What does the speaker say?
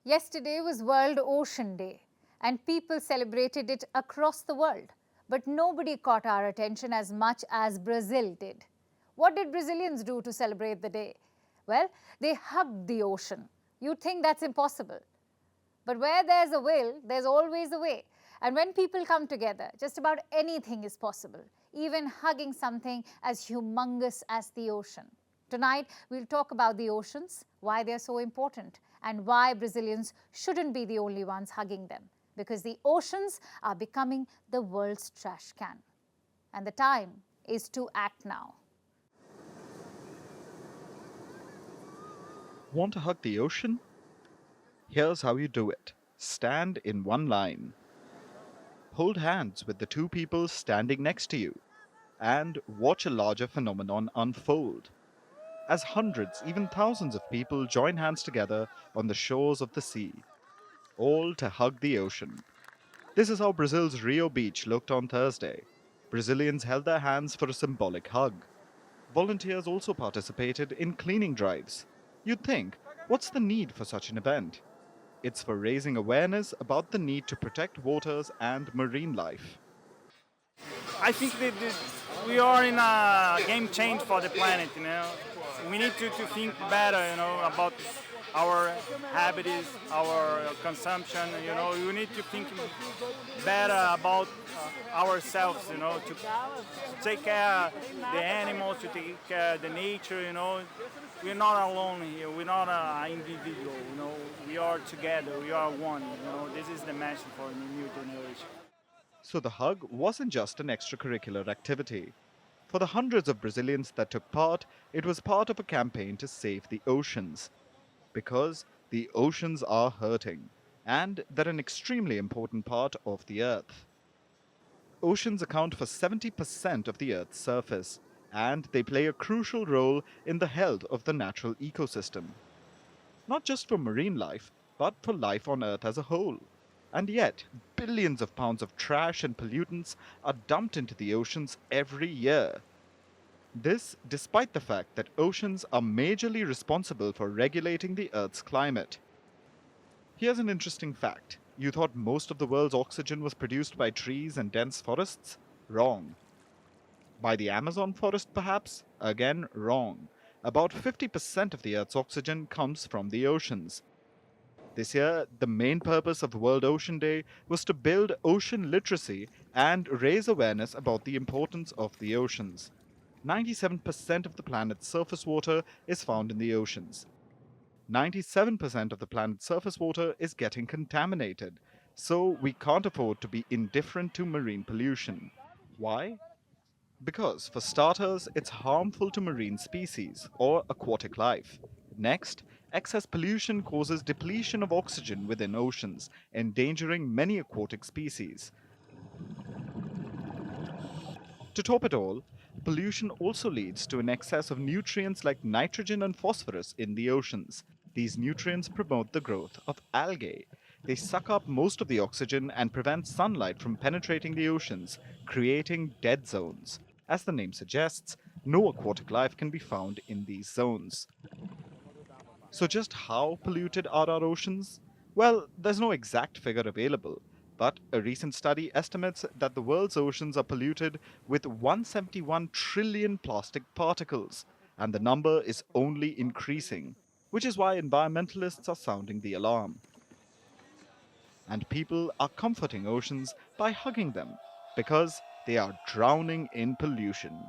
Yesterday was World Ocean Day, and people celebrated it across the world. But nobody caught our attention as much as Brazil did. What did Brazilians do to celebrate the day? Well, they hugged the ocean. You'd think that's impossible. But where there's a will, there's always a way. And when people come together, just about anything is possible, even hugging something as humongous as the ocean. Tonight, we'll talk about the oceans, why they're so important, and why Brazilians shouldn't be the only ones hugging them. Because the oceans are becoming the world's trash can. And the time is to act now. Want to hug the ocean? Here's how you do it. Stand in one line. Hold hands with the two people standing next to you. And watch a larger phenomenon unfold. As hundreds, even thousands of people join hands together on the shores of the sea, all to hug the ocean. This is how Brazil's Rio Beach looked on Thursday. Brazilians held their hands for a symbolic hug. Volunteers also participated in cleaning drives. You'd think, what's the need for such an event? It's for raising awareness about the need to protect waters and marine life. I think that we are in a game change for the planet, We need to think better, about our habits, our consumption, We need to think better about ourselves, to take care of the animals, to take care of the nature, We're not alone here. We're not an individual, We are together. We are one, This is the message for the new generation. So the hug wasn't just an extracurricular activity. For the hundreds of Brazilians that took part, it was part of a campaign to save the oceans. Because the oceans are hurting, and they're an extremely important part of the Earth. Oceans account for 70% of the Earth's surface, and they play a crucial role in the health of the natural ecosystem. Not just for marine life, but for life on Earth as a whole. And yet, billions of pounds of trash and pollutants are dumped into the oceans every year. This despite the fact that oceans are majorly responsible for regulating the Earth's climate. Here's an interesting fact. You thought most of the world's oxygen was produced by trees and dense forests? Wrong. By the Amazon forest, perhaps? Again, wrong. About 50% of the Earth's oxygen comes from the oceans. This year, the main purpose of World Ocean Day was to build ocean literacy and raise awareness about the importance of the oceans. 97% of the planet's surface water is found in the oceans. 97% of the planet's surface water is getting contaminated, so we can't afford to be indifferent to marine pollution. Why? Because, for starters, it's harmful to marine species or aquatic life. Next, excess pollution causes depletion of oxygen within oceans, endangering many aquatic species. To top it all, pollution also leads to an excess of nutrients like nitrogen and phosphorus in the oceans. These nutrients promote the growth of algae. They suck up most of the oxygen and prevent sunlight from penetrating the oceans, creating dead zones. As the name suggests, no aquatic life can be found in these zones. So just how polluted are our oceans? Well, there's no exact figure available, but a recent study estimates that the world's oceans are polluted with 171 trillion plastic particles, and the number is only increasing, which is why environmentalists are sounding the alarm. And people are comforting oceans by hugging them, because they are drowning in pollution.